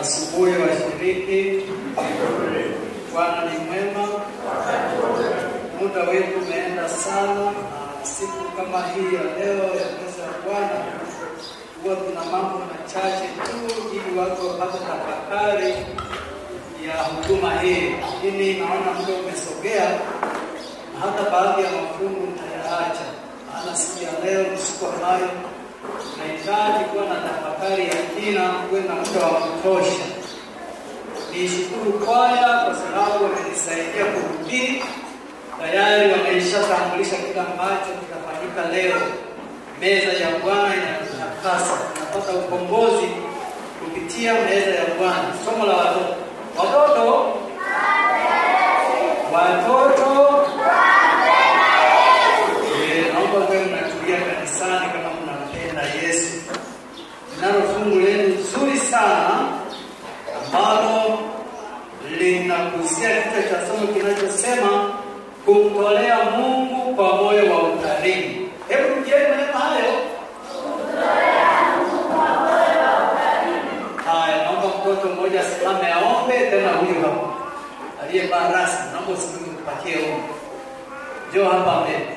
Asubuhi washiriki, Bwana ni mwema, muda wetu umeenda sana. Siku kama hii ya leo ya meza ya Bwana huwa tuna mambo machache tu ili watu wapate tafakari ya huduma hii. Lakini naona muda umesogea na hata baadhi ya mafungu nitayaacha. Maana siku ya leo ni siku ambayo tunahitaji kuwa na tafakari ya kina, kuwe na muda wa kutosha. Nishukuru kwaya kwa sababu wamenisaidia kuhubiri. Tayari wameshatambulisha kila ambacho kitafanyika leo. Meza ya Bwana inatakasa, tunapata ukombozi kupitia meza ya Bwana. Somo la watoto. Naomba kwa mnatulia kanisani kama mnampenda Yesu. Nalo fungu lenu nzuri sana ambalo linagusia kichwa cha somo kinachosema kumtolea Mungu kwa moyo wa ukarimu. Hebu rudieni maneno hayo. Kumtolea Mungu kwa moyo wa ukarimu. Haya, naomba mtoto mmoja asimame aombe, tena huyu hapa aliyevaa rasmi, naomba usimame kupatie ombi. Njoo hapa mbele.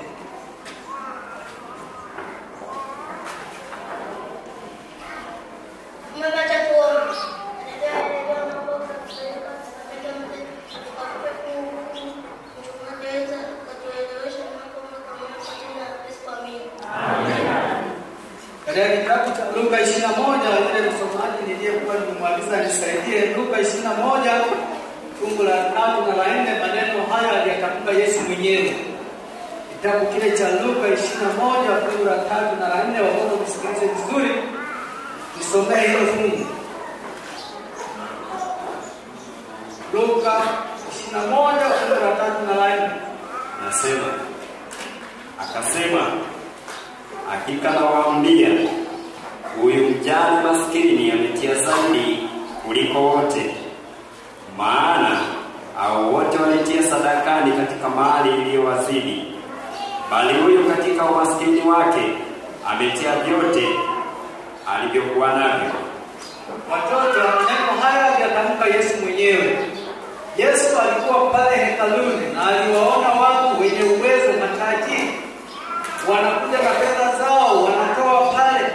Katika kitabu cha Luka 21, yule msomaji niliyekuwa nimemwagiza nisaidie, Luka 21 fungu la 3 na la 4, maneno haya aliyatamka Yesu mwenyewe. Kitabu kile cha Luka 21 fungu la 3 na la 4, watoto msikilize vizuri. Nisomee hilo fungu. Luka 21 fungu la 3 na la 4. Nasema, akasema, hakika nawaambia, huyu mjane maskini ametia zaidi kuliko wote. Maana hao wote walitia sadakani katika mali iliyowazidi, bali huyu katika umaskini wake ametia vyote alivyokuwa navyo. Watoto, maneno haya yatamka Yesu mwenyewe. Yesu alikuwa pale hekaluni na aliwaona watu wenye uwezo, matajiri, wanakuja na fedha zao wanatoa pale.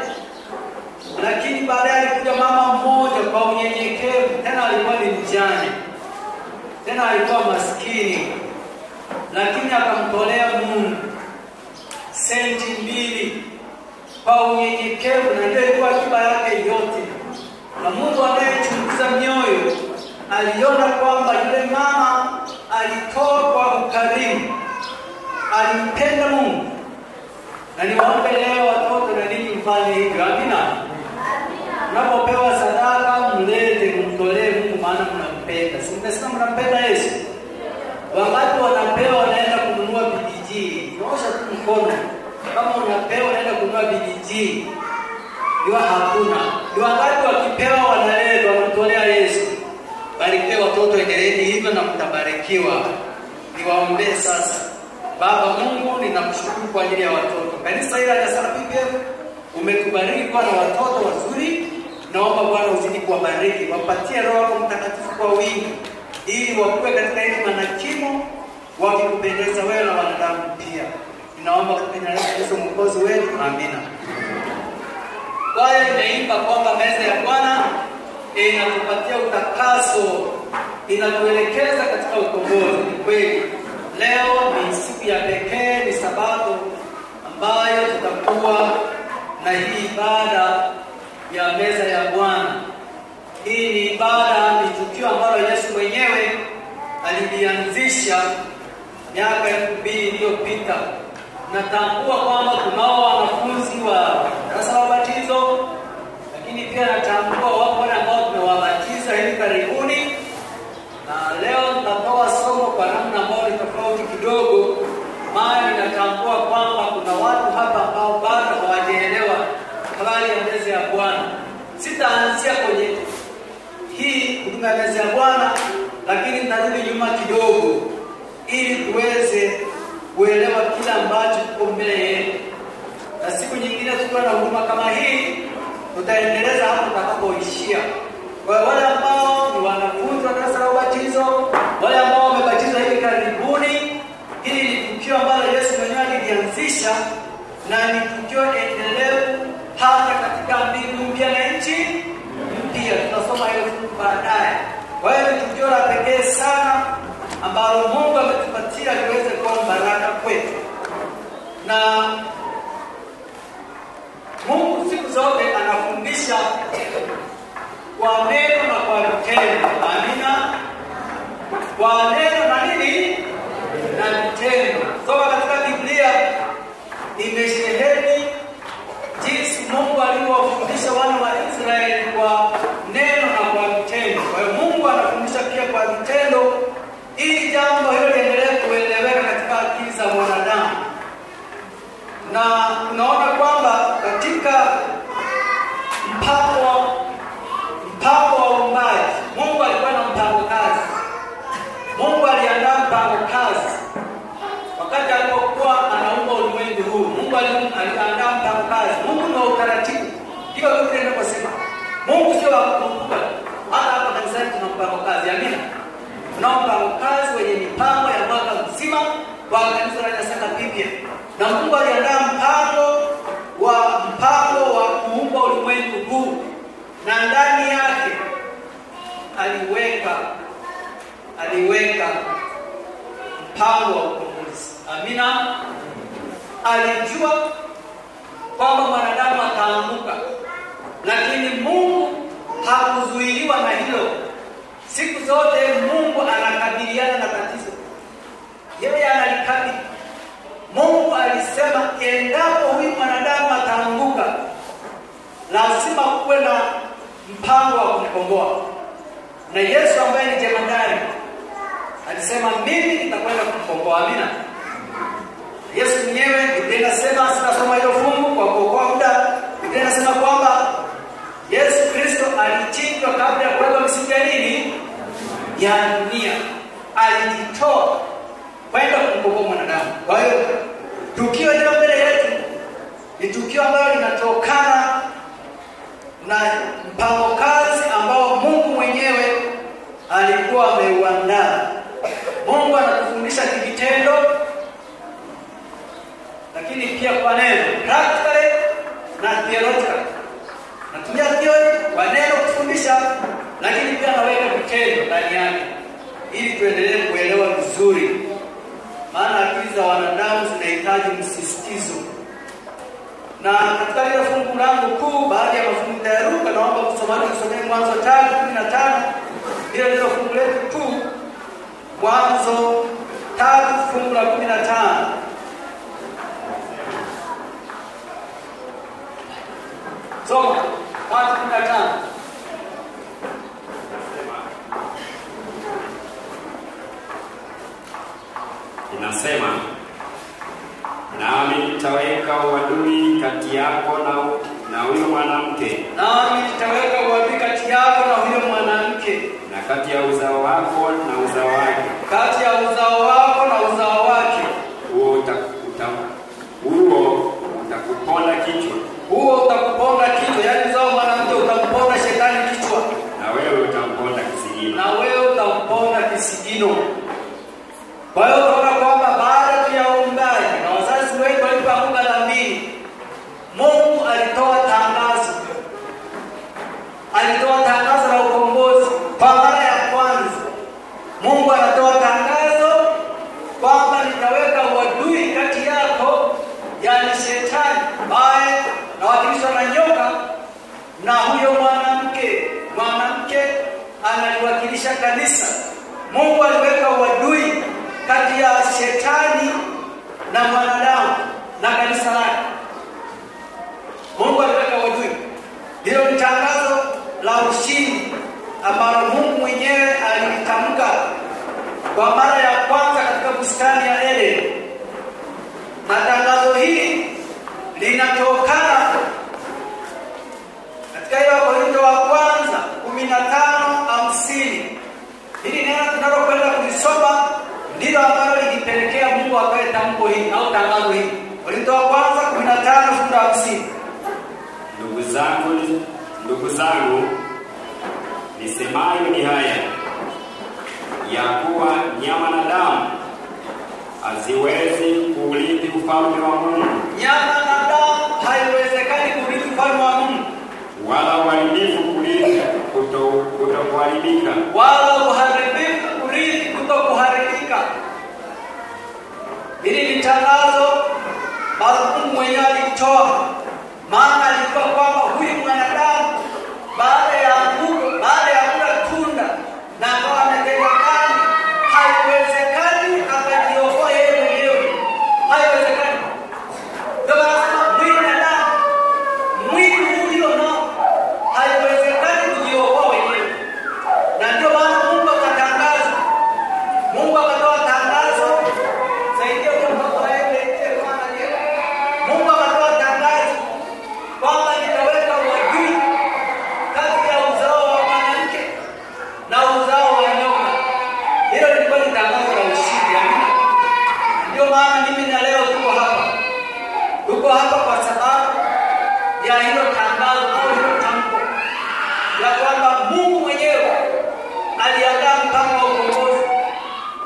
Lakini baadaye alikuja mama mmoja kwa unyenyekevu, tena alikuwa ni mjane, tena alikuwa maskini, lakini akamtolea Mungu senti 2 kwa unyenyekevu, na ndio ilikuwa akiba yake yote. Na Mungu anayechunguza mioyo aliona kwamba yule mama alitoa kwa ukarimu, alimpenda Mungu. Na niwaombe leo watoto na ninyi mfanye hivyo. Amina. Unapopewa sadaka mlete, mtolee Mungu, maana mnampenda. Si mmesema mnampenda Yesu? Wakati wanapewa wanaenda kununua bidiji, nyosha tu mkono. Kama unapewa unaenda kununua bidiji, ndio hakuna. Ndio wakati wakipewa wanaleta, wanamtolea Yesu. Barikiwe watoto, endeleeni hivyo na mtabarikiwa. Niwaombe sasa. Baba Mungu, ninakushukuru kwa ajili ya watoto. Kanisa hili la SRPPF umetubariki kwa na watoto wazuri. Naomba Bwana uzidi kuwabariki, wapatie Roho yako Mtakatifu kwa wingi, ili wakue katika hekima na kimo, wakikupendeza wewe na wanadamu pia. Ninaomba katika jina la Yesu Mwokozi wetu. Amina. Kwaya imeimba kwamba meza ya Bwana inatupatia utakaso, inatuelekeza katika ukombozi. Ni kweli. Leo ni siku ya pekee, ni Sabato ambayo tutakuwa na hii ibada ya meza ya Bwana. Hii ni ibada, ni tukio ambalo Yesu mwenyewe alilianzisha miaka 2000 iliyopita. Natambua kwamba tunao wanafunzi wa darasa la batizo, lakini pia natambua wapo wale ambao tumewabatiza hivi karibuni. Na leo nitatoa somo kwa namna ambayo ni tofauti kidogo, maana ninatambua kwamba kuna watu hapa ambao bado hawajaelewa habari ya meza ya Bwana. Sitaanzia kwenye hii huduma ya meza ya Bwana, lakini nitarudi nyuma kidogo ili tuweze kuelewa kila ambacho kiko mbele yetu. Na siku nyingine tukiwa na huduma kama hii, tutaendeleza hapo tutakapoishia. Kwa wale ambao ni wanafunzi wa darasa la ubatizo, wale ambao wamebatizwa hivi karibuni, hili ni tukio ambalo Yesu mwenyewe alilianzisha na ni tukio endelevu hata katika mbingu mpya na nchi mpya. Tutasoma hilo baadaye. Kwa hiyo ni tukio la pekee sana ambalo Mungu ametupatia liweze kuwa baraka kwetu. Na Mungu siku zote anafundisha kwa neno na kwa vitendo. Amina. Kwa neno na nini? Na vitendo. Soka katika Biblia imesheheni jinsi Mungu alivyowafundisha wana wa Israeli kwa neno na kwa vitendo. Kwa hiyo Mungu anafundisha pia kwa vitendo ili jambo hilo liendelee kueleweka katika akili za wanadamu. Na tunaona kwamba katika mpango wa uumbaji, Mungu alikuwa na mpango kazi. Mungu aliandaa mpango kazi. Wakati alipokuwa anaumba ulimwengu huu, Mungu aliandaa mpango kazi. Mungu ni wa utaratibu. Hiyo yote ninaposema, Mungu sio wa kukumbuka. Hata hapa kanisani tuna mpango kazi. Amina. Tuna mpango kazi wenye mipango ya mwaka mzima kwa kanisa la Santa Biblia. Na Mungu aliandaa mpango wa kuumba ulimwengu huu. Na ndani yake aliweka mpango wa ukombozi. Amina. Alijua kwamba mwanadamu ataanguka, lakini Mungu hakuzuiliwa na hilo. Siku zote Mungu anakabiliana na tatizo. Yeye analikabili. Mungu alisema endapo huyu mwanadamu ataanguka, lazima kuwe na mpango wa kumkomboa. Na Yesu ambaye ni jemadari alisema mimi nitakwenda kumkomboa. Amina. Yesu mwenyewe, Biblia inasema, sitasoma hilo fungu kwa kuokoa muda. Biblia inasema kwamba Yesu Kristo alichinjwa kabla ya kuwekwa misingi ya nini? Ya dunia. Alijitoa kwenda kumkomboa mwanadamu. Kwa hiyo tukio hilo mbele yetu ni tukio ambalo linatokana na mpango kazi ambao Mungu mwenyewe alikuwa ameuandaa. Mungu anatufundisha kivitendo, lakini pia kwa neno, practically na theologically. Natumia theory kwa neno kufundisha, lakini pia anaweka vitendo ndani yake ili tuendelee kuelewa vizuri. Maana akili za wanadamu zinahitaji msisitizo. Na katika ile fungu langu kuu, baada ya mafungu ya Luka, naomba msomaji tusomee Mwanzo 3:15. Hilo ndilo fungu letu kuu. Mwanzo 3:15. Soma 3:15. Inasema, nami nitaweka uadui kati yako na huyo mwanamke. Nami nitaweka uadui kati yako na huyo mwanamke. Na kati ya uzao wako na uzao wake. Kati ya uzao wako na uzao wake. Huo utakuponda kichwa. Huo utakuponda kichwa. Yaani uzao mwanamke utamponda shetani kichwa. Na wewe utamponda kisigino. Na wewe utamponda kisigino. Kwa hiyo tunaona kwamba baada ya uumbaji na wazazi wetu walipoanguka dhambini, Mungu alitoa tangazo. Alitoa tangazo la ukombozi kwa mara ya kwanza. Mungu anatoa tangazo kwamba nitaweka uadui kati yako, yaani shetani ambaye anawakilishwa na nyoka, na huyo mwanamke. Mwanamke analiwakilisha kanisa. Mungu aliweka uadui kati ya shetani na mwanadamu na kanisa lake. Mungu aliweka uadui. Hilo ni tangazo la ushindi ambalo Mungu mwenyewe alitamka kwa mara ya kwanza katika bustani ya Edeni. Na tangazo hili linatokana katika ile Wakorintho wa kwanza 15:50. Hili neno tunalokwenda kulisoma ndilo ambalo lilipelekea Mungu akae tamko hili au tangazo hili. Wakorintho wa kwanza 15:50. Ndugu zangu, nisemayo ni haya, ya kuwa nyama na damu haziwezi kuurithi ufalme wa Mungu. Nyama na damu haiwezekani kurithi ufalme wa Mungu. Wala uharibifu kurithi kutokuharibika. Wala uharibifu kurithi kutokuharibika. Hili ni tangazo ambalo Mungu mwenyewe alitoa. Maana alikuwa kwamba huyu mwanadamu baada ya kula tunda na akawa ametenda dhambi, haiwezekani akajiokoa yeye mwenyewe. Haiwezekani. Ndio maana mwili na damu, mwili ulio nao haiwezekani kujiokoa wenyewe. Na ndio maana Mungu akatangaza. Mungu akatoa tangazo zaidi ya mtoto aende kwa nani. Mungu akatoa tangazo kwamba nitaweka uadui kati ya uzao wa mwanamke na uzao wa nyoka. Hilo lilikuwa ni tangazo la ushindi. Ndio maana mimi na leo tuko hapa. Tuko hapa kwa sababu ya hilo tangazo au hilo tamko la kwamba Mungu mwenyewe aliandaa mpango wa ukombozi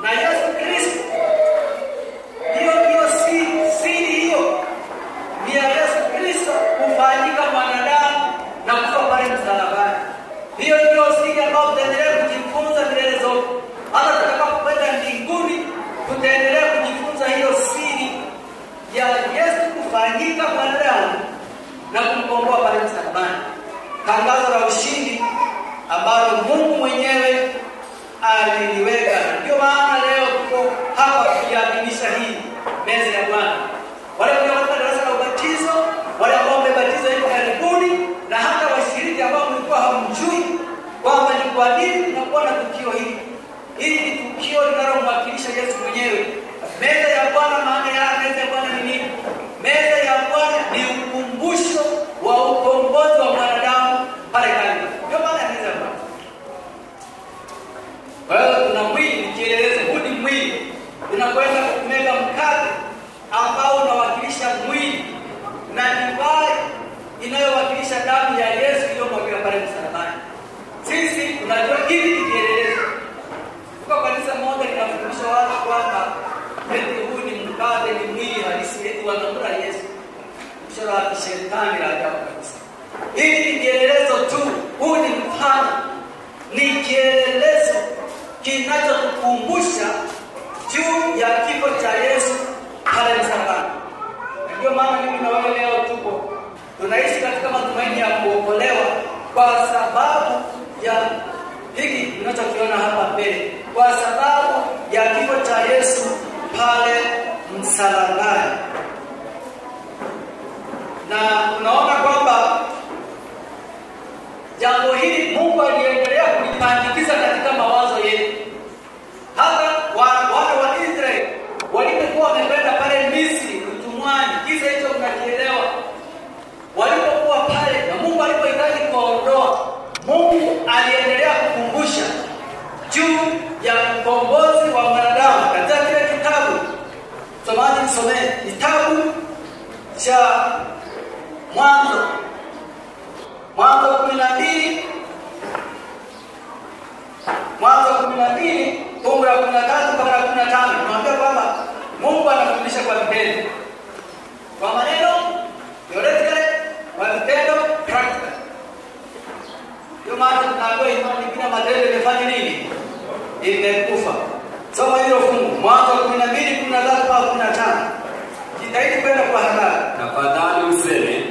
na Yesu Kristo. Hiyo siri hiyo ni ya Yesu Kristo kufanyika mwanadamu na kufa pale msalabani. Hiyo ndio siri ambayo tutaendelea kujifunza milele zote. Hata tutakapokwenda mbinguni tutaendelea kujifunza hiyo siri ya Yesu kufanyika mwanadamu na kumkomboa pale msalabani. Tangazo la ushindi ambalo Mungu mwenyewe aliliweka. Ndio maana leo tuko hapa kuadhimisha hii meza ya Bwana. Wale wanaokuwa darasa la ubatizo, wale ambao wamebatizwa hivi karibuni, na hata washiriki ambao mlikuwa hamjui kwamba ni kwa nini tunakuwa na tukio hili. Hili ni tukio linalomwakilisha Yesu mwenyewe. Meza ya Bwana, maana ya meza ya Bwana ni nini? Meza ya Bwana ni ukumbusho wa ukombozi wa mwanadamu pale Kalvari. Ndio maana ya meza ya Bwana. Kwa hiyo tuna mwili, kielelezo, huu ni mwili. Tunakwenda kumega mkate ambao unawakilisha mwili na divai inayowakilisha damu ya Yesu iliyomwagika pale msalabani. Sisi tunajua hili ni kielelezo. Kwa kanisa moja linafundisha watu kwamba eti huu ni mkate, ni mwili halisi, eti wanakula Yesu. Mshoro wa shetani la ajabu kabisa. Hili ni kielelezo tu. Huu ni mfano. Ni kielelezo kinachotukumbusha juu ya kifo cha Yesu pale msalabani. Ndio maana mimi na wewe leo tuko tunaishi katika matumaini ya kuokolewa kwa sababu ya hiki tunachokiona hapa mbele, kwa sababu ya kifo cha Yesu pale msalabani. Na unaona kwamba jambo hili Mungu aliendelea kulipandikiza katika mawazo yetu. Hata wana wa Israeli walipokuwa wamekwenda pale Misri utumwani, kisa hicho mnakielewa. Walipokuwa pale na Mungu alipohitaji kuondoa, Mungu aliendelea kukumbusha juu ya ukombozi wa mwanadamu katika kile kitabu. Somaji nisomee kitabu cha Mwanzo 12 fungu la 13 mpaka 15. Tunaambia kwamba Mungu anafundisha kwa vitendo. Kwa maneno theoretically, kwa vitendo practical. Ndio maana tunaambiwa imani bila matendo imefanya nini? Imekufa. Soma hilo fungu Mwanzo 12:13 mpaka 15. Jitahidi kwenda kwa haraka. Tafadhali useme,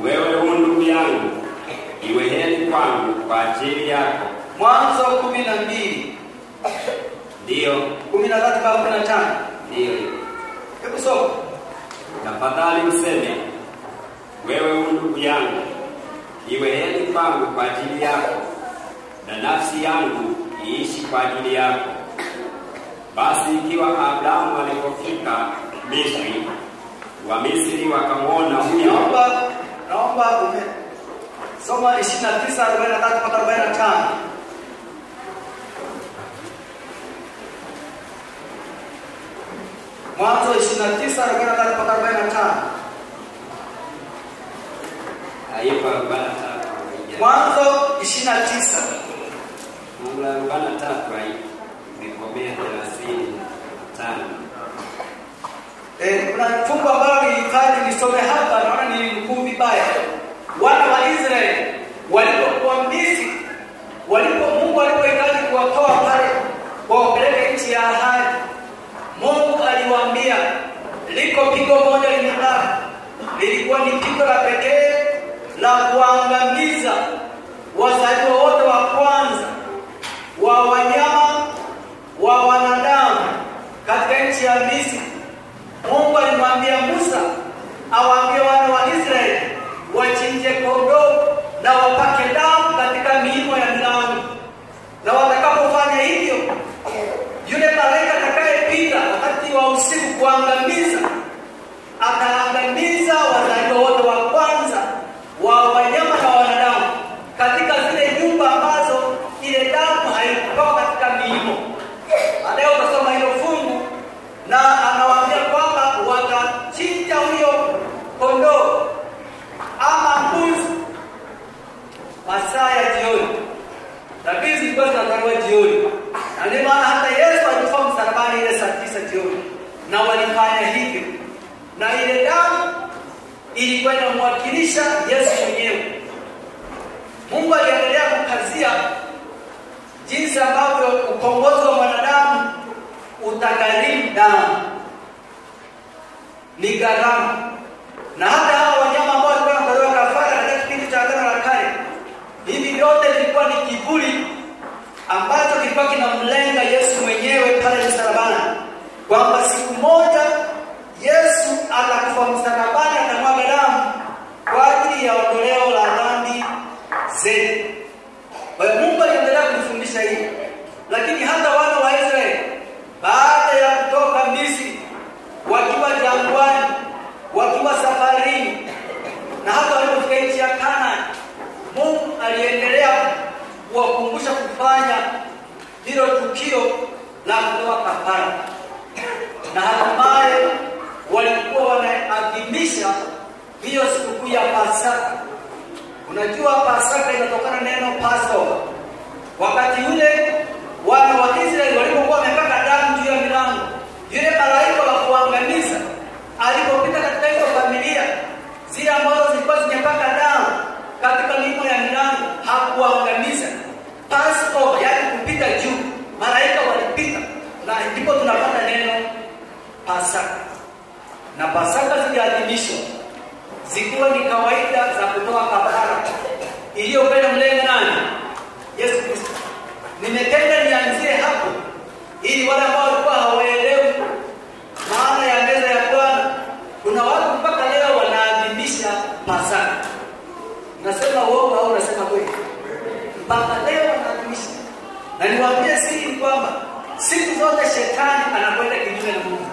wewe u ndugu yangu, iwe heri kwangu kwa ajili yako. Mwanzo 12. Ndio. 13 mpaka 15. Ndio. Hebu soma. Tafadhali useme, wewe u ndugu yangu, iwe heri kwangu kwa ajili yako, na nafsi yangu iishi kwa ajili yako. Basi ikiwa Abrahamu alipofika Misri, wa Misri wakamwona huyo. Naomba soma 29:43 mpaka 45. Mwanzo 29:43 mpaka 45. Haipo 45. Mwanzo 29. Fungu la 43 nikomea 35. Kuna fungu ambalo nilihitaji nisome hapa, naona ni mkuu vibaya. Wana wa Israeli walipokuwa Misri, Mungu alipohitaji kuwatoa pale kuwapeleka nchi ya ahadi, Mungu aliwaambia liko pigo moja limebaki. Lilikuwa ni pigo la pekee la kuangamiza wazaliwa wote wa kwanza wa wanyama wa wanadamu katika nchi ya Misri. Mungu alimwambia Musa awaambie wana wa Israeli wachinje kondoo na wapake damu katika miimo ya milango. Na watakapofanya hivyo, yule malaika atakayepita wakati wa usiku kuangamiza, ataangamiza wazaliwa wote wa kwanza wa wanyama na wanadamu katika zile nyumba ambazo ile damu haikutoka katika miimo. Baadaye utasoma hilo fungu na anawaambia kwamba watachinja huyo kondoo ama mbuzi masaa ya jioni. Nabii zilikuwa zinatolewa jioni. Na ndio maana hata Yesu alikufa msalabani ile saa 9 jioni. Na walifanya hivyo. Na ile damu ilikuwa inamwakilisha Yesu mwenyewe. Mungu aliendelea kukazia jinsi ambavyo ukombozi wa mwanadamu utagharimu damu. Ni gharama. Na hata hao wanyama ambao walikuwa wanatolewa kafara katika kipindi cha Agano la Kale, hivi vyote vilikuwa ni kivuli ambacho kilikuwa kinamlenga Yesu mwenyewe pale msalabani, kwamba siku moja Yesu atakufa msalabani, atamwaga damu kwa ajili ya ondoleo la dhambi zetu. Kwa hiyo Mungu aliendelea kufundisha hili. Lakini hata wana wa Israeli baada ya kutoka Misri, wakiwa jangwani, wakiwa safarini, na hata walipofika nchi ya Kanaani, Mungu aliendelea kuwakumbusha kufanya hilo tukio la kutoa kafara. Na hatimaye walikuwa wanaadhimisha hiyo sikukuu ya Pasaka. Unajua Pasaka inatokana neno Passover. Wakati ule wana wa Israeli walipokuwa wamepaka damu juu ya milango, yule malaika wa kuangamiza alipopita katika hizo familia zile ambazo zilikuwa zimepaka damu katika miimo ya milango, hakuangamiza. Passover, yaani kupita juu, malaika walipita, na ndipo tunapata neno Pasaka. Na Pasaka ziliadhimishwa zikiwa ni kawaida za kutoa kafara iliyopenda mlenga nani? Yesu Kristo. Nimependa nianzie hapo ili wale ambao walikuwa hawaelewi maana ya meza ya Bwana. Kuna watu mpaka leo wanaadhimisha Pasaka. Nasema uongo au nasema kweli? Mpaka leo wanaadhimisha. Na niwaambie siri kwamba siku zote shetani anakwenda kinyume na Mungu.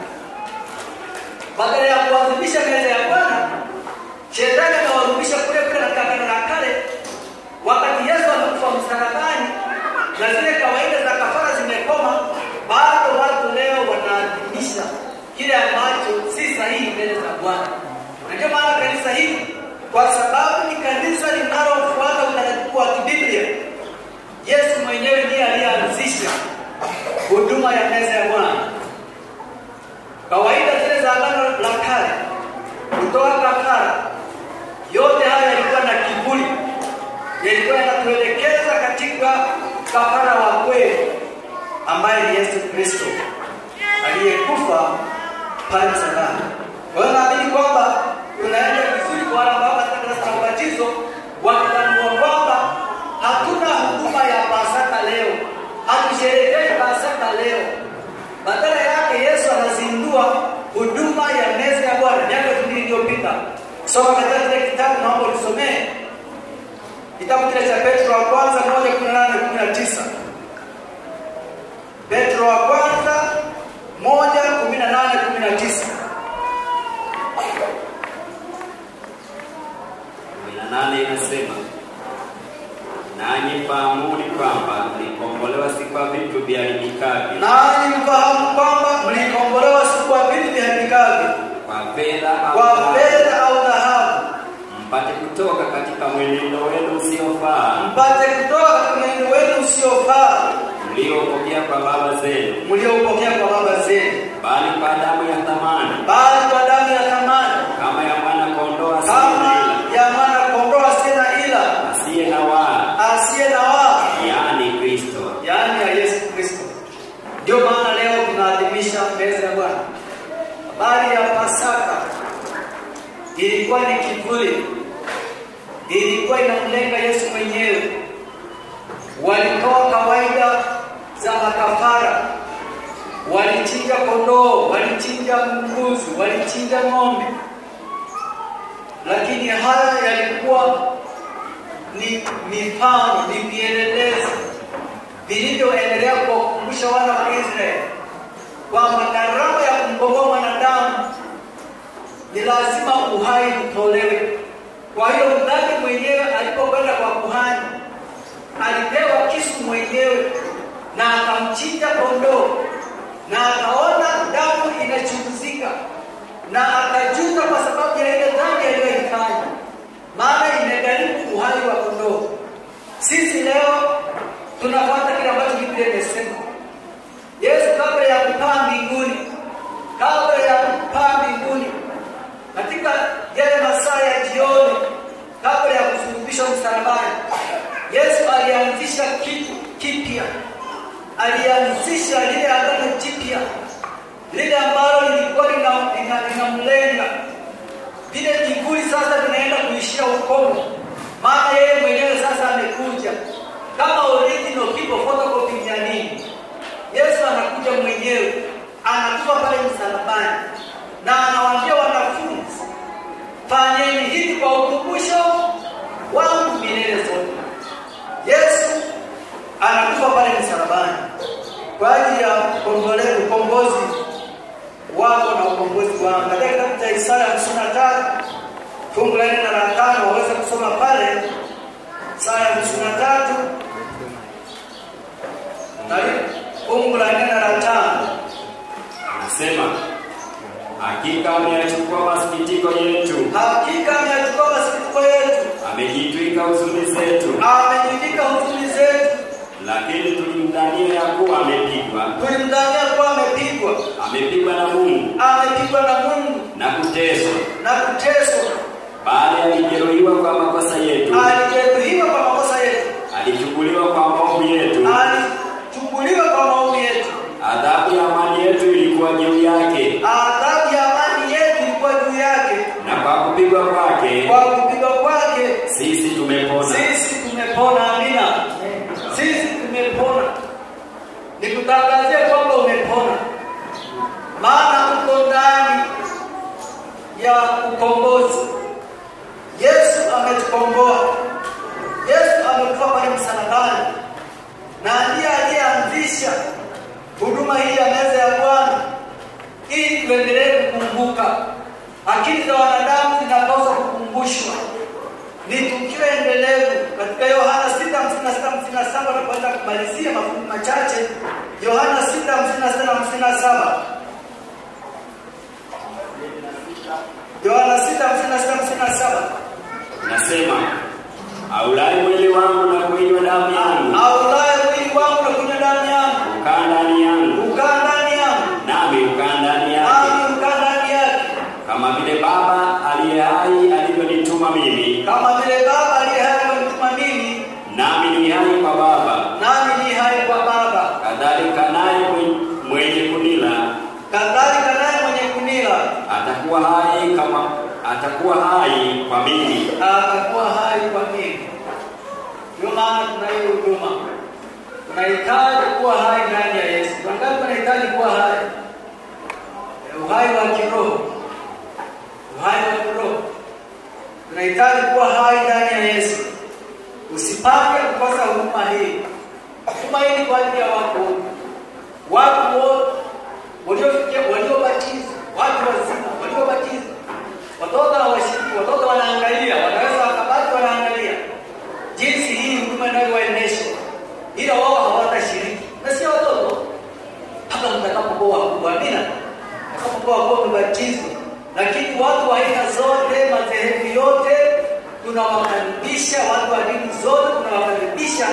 Badala ya kuadhimisha meza ya Bwana, shetani anawarudisha kule katika Agano la Kale, wakati Yesu amekufa msalabani na zile kawaida za kafara zimekoma. Bado watu leo wanaadhimisha kile ambacho si sahihi mbele za Bwana. Na ndio maana kanisa hili, kwa sababu ni kanisa linalofuata utaratibu wa Biblia, Yesu mwenyewe ndiye aliyeanzisha huduma ya meza ya Bwana. Kawaida zile za Agano la Kale, kutoa kafara, yote haya yalikuwa na kiburi, yalikuwa yanatuelekeza katika kafara wa kweli ambaye ni Yesu Kristo aliyekufa pale msalabani. Kwa hiyo naamini kwamba tunaenda vizuri kwa wale ambao katika darasa la ubatizo wakitambua kwamba hatuna huduma ya Pasaka leo, hatusherehekei Pasaka leo. Badala yake Yesu anazindua huduma ya meza ya Bwana miaka 2000 iliyopita. Soma katika kile kitabu, naomba usomee kitabu kile cha Petro wa kwanza 1:18-19. Petro wa kwanza 1:18-19. 18 inasema, nanyi fahamuni kwamba mlikombolewa si kwa vitu viharibikavyo. Nanyi mfahamu kwamba mlikombolewa si kwa vitu viharibikavyo, kwa fedha au dhahabu, mpate kutoka katika mwenendo wenu usiofaa, mpate kutoka katika mwenendo wenu usiofaa mliopokea kwa baba zenu, bali kwa damu ya thamani, kama ya mwana kondoo asiye na ila, asiye na waa, yaani Kristo, yaani ya Yesu Kristo. Ndio maana leo tunaadhimisha meza ya Bwana. Habari ya Pasaka ilikuwa ni kivuli, ilikuwa inamlenga Yesu mwenyewe. Walitoa kawaida za makafara, walichinja kondoo, walichinja mbuzi, walichinja ng'ombe, lakini haya yalikuwa ni mifano, ni vielelezo vilivyoendelea kuwakumbusha wana wa Israeli kwamba gharama ya kumkomboa mwanadamu ni lazima uhai utolewe. Kwa hiyo mdhaki mwenyewe alipokwenda kwa kuhani alipewa kisu mwenyewe na akamchinja kondoo, na akaona damu inachuruzika na akajuta kwa sababu ya ile dhambi aliyoifanya, maana imegharimu uhai wa kondoo. Sisi leo tunafuata kile ambacho Biblia imesema. Yesu kabla ya kupaa mbinguni, katika yale masaa ya jioni, kabla ya kusulubishwa msalabani, Yesu alianzisha kitu kipya. Alianzisha lile agano jipya, lile ambalo lilikuwa linamlenga. Vile kivuli sasa vinaenda kuishia ukomo, maana yeye mwenyewe sasa amekuja kama original people, photocopy ya nini. Yesu anakuja mwenyewe, anakufa pale msalabani, na anawaambia wanafunzi, fanyeni hivi kwa ukumbusho wangu milele zote. Yesu anakufa pale msalabani kwa ajili ya ukombozi wako na ukombozi wangu. Katika kitabu cha Isaya 53 fungu la 4 na 5 waweza kusoma pale. Isaya 53 fungu la 4 na 5 anasema, hakika ameyachukua masikitiko yetu, amejitwika huzuni zetu, lakini tulimdhania ya kuwa amepigwa, amepigwa na Mungu, na kuteswa, bali alijeruhiwa kwa makosa yetu, alichukuliwa kwa maovu yetu, adhabu ya amani yetu ilikuwa juu yake, na kwa kupigwa kwake sisi tumepona. Amina. Sisi tumepona. Nikutangazia kwamba umepona, maana uko ndani ya ukombozi. Yesu ametukomboa. Yesu amekufa pale msalabani, na ndiye aliyeanzisha huduma hii ya meza ya Bwana ili tuendelee kukumbuka. Akili za wanadamu zinapaswa kukumbushwa. Ni tukio endelevu. Katika Yohana 6:56-57 tunapata kumalizia mafungu machache. Yohana 6:56-57. Yohana 6:56-57 nasema, aulaye mwili wangu na kunywa damu yangu, ukaa ndani yangu, nami ukaa ndani yake, kama vile Baba aliye hai alivyonituma mimi, nami ni hai kwa Baba, kadhalika naye mwenye kunila atakuwa hai kwa mimi. Ndio maana tunayo huduma. Tunahitaji kuwa hai ndani ya Yesu. Wangapi wanahitaji kuwa hai? Uhai wa kiroho. Tunahitaji kuwa hai ndani ya Yesu. Usipange kukosa huduma hii. Huduma hii ni kwa ajili ya watu wote waliobatizwa, watu wazima waliobatizwa. Watoto hawashiriki, watoto wanaangalia, wanaweza wakabaki wanaangalia jinsi hii huduma inayoendeshwa, ila wao hawatashiriki. Na sio watoto, hata mtakapokuwa kuamini, mtakapokuwa kubatizwa. Lakini watu wa aina zote, madhehebu yote, tunawakaribisha watu wa dini zote, tunawakaribisha.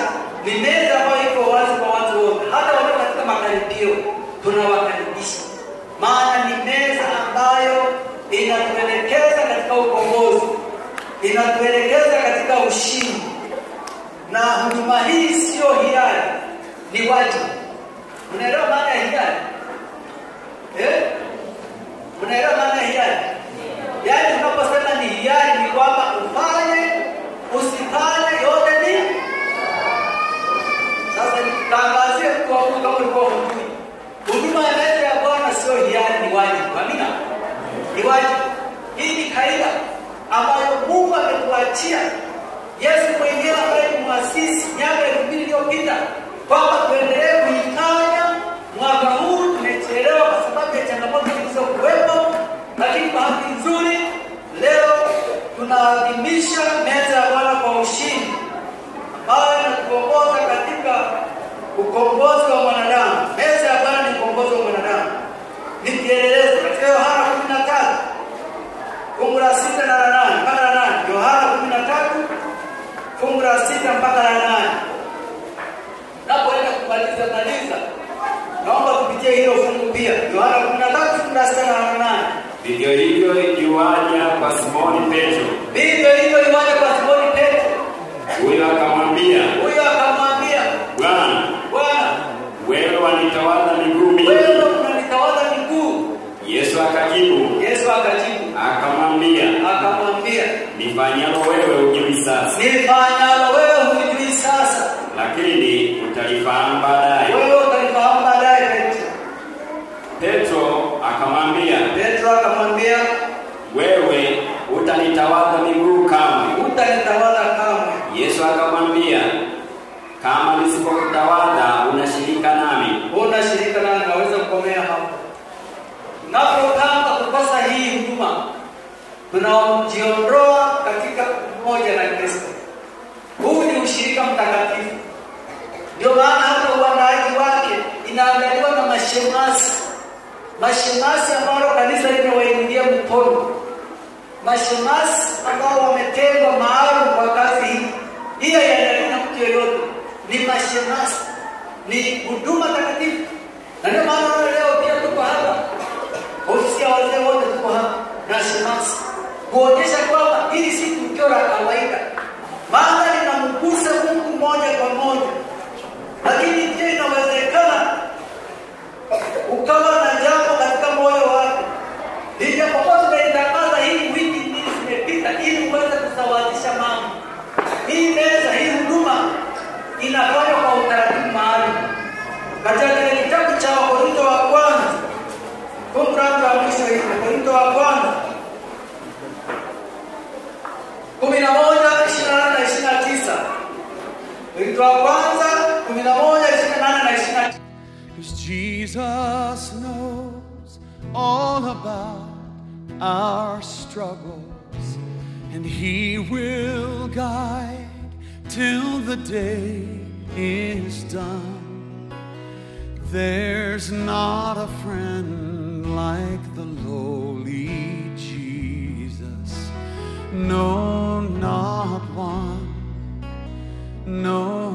Ni meza ambayo iko wazi kwa watu wote, hata walio katika makaribio tunawakaribisha, maana ni meza ambayo inatuelekeza katika ukombozi, inatuelekeza katika ushindi. Na huduma hii sio hiari, ni wajibu. Unaelewa maana ya hiari? Unaelewa maana ya hiari? Yaani tunaposema ni hiari ni kwamba ufanye, usifanye, yote ni. Sasa nitangazie kwa Mungu kama ulikuwa hujui. Huduma ya meza ya Bwana sio hiari, ni wajibu. Amina? Ni wajibu. Hii ni kaida ambayo Mungu ametuachia. Yesu mwenyewe ambaye ni muasisi miaka 2000 iliyopita, kwamba tuendelee kuifanya. Mwaka huu tumechelewa kwa sababu ya changamoto zilizokuwepo, lakini bahati nzuri leo tunaadhimisha meza ya Bwana kwa ushindi, ambayo inatuongoza katika ukombozi wa mwanadamu. Meza ya Bwana ni ukombozi wa mwanadamu. Ni kielelezo katika Yohana 13 fungu la 6 na la 8 mpaka la 8. Yohana 13 fungu la 6 mpaka la 8. Napoenda kumaliza, naomba tupitie hilo fungu pia. Yohana 13 fungu la 6 na la 8. Vivyo hivyo yuaja kwa Simoni Petro. Vivyo hivyo yuaja kwa Simoni Petro. Huyo akamwambia, Bwana, wewe wanitawadha miguu mimi. Wewe unanitawadha miguu. Yesu akajibu, akamwambia, nifanyalo wewe hujui sasa. Nifanyalo wewe hujui sasa, lakini utalifahamu baadaye. Wewe utalifahamu baadaye. Petro akamwambia, wewe utanitawadha miguu kamwe. Utanitawadha kamwe. Yesu akamwambia, kama nisipokutawadha unashirika nami. Unashirika nami, naweza kukomea hapo. Tunapotaka kukosa hii huduma, tunajiondoa katika umoja na Kristo. Huu ni ushirika mtakatifu. Ndio maana hata uandaaji wake inaandaliwa na mashemasi ambao kanisa limewainulia mkono. Mashemasi ambao wametengwa maalum kwa kazi hii. Hii haiandaliwi na mtu yeyote. Ni mashemasi. Ni huduma takatifu. Na ndio maana leo pia tuko hapa. Ofisi ya wazee wote tuko hapa na shemasi, kuonyesha kwamba hili si tukio la kawaida, maana linamgusa Mungu moja kwa moja. Lakini pia inawezekana ukawa na jambo katika moyo wako. Hivyo kwa tunaitangaza hii wiki mbili zimepita ili uweze kusawazisha mambo. Hii meza, hii huduma inafanywa kwa utaratibu maalum. Katika kile kitabu cha Wakorintho wa kwanza, fungu la mwisho hili, Wakorintho wa kwanza 11:28 na 29. Wakorintho wa kwanza 11:28 na 29. Jesus knows all about our struggles, and He will guide till the day is done. There's not a friend like the lowly Jesus. No, not one. No.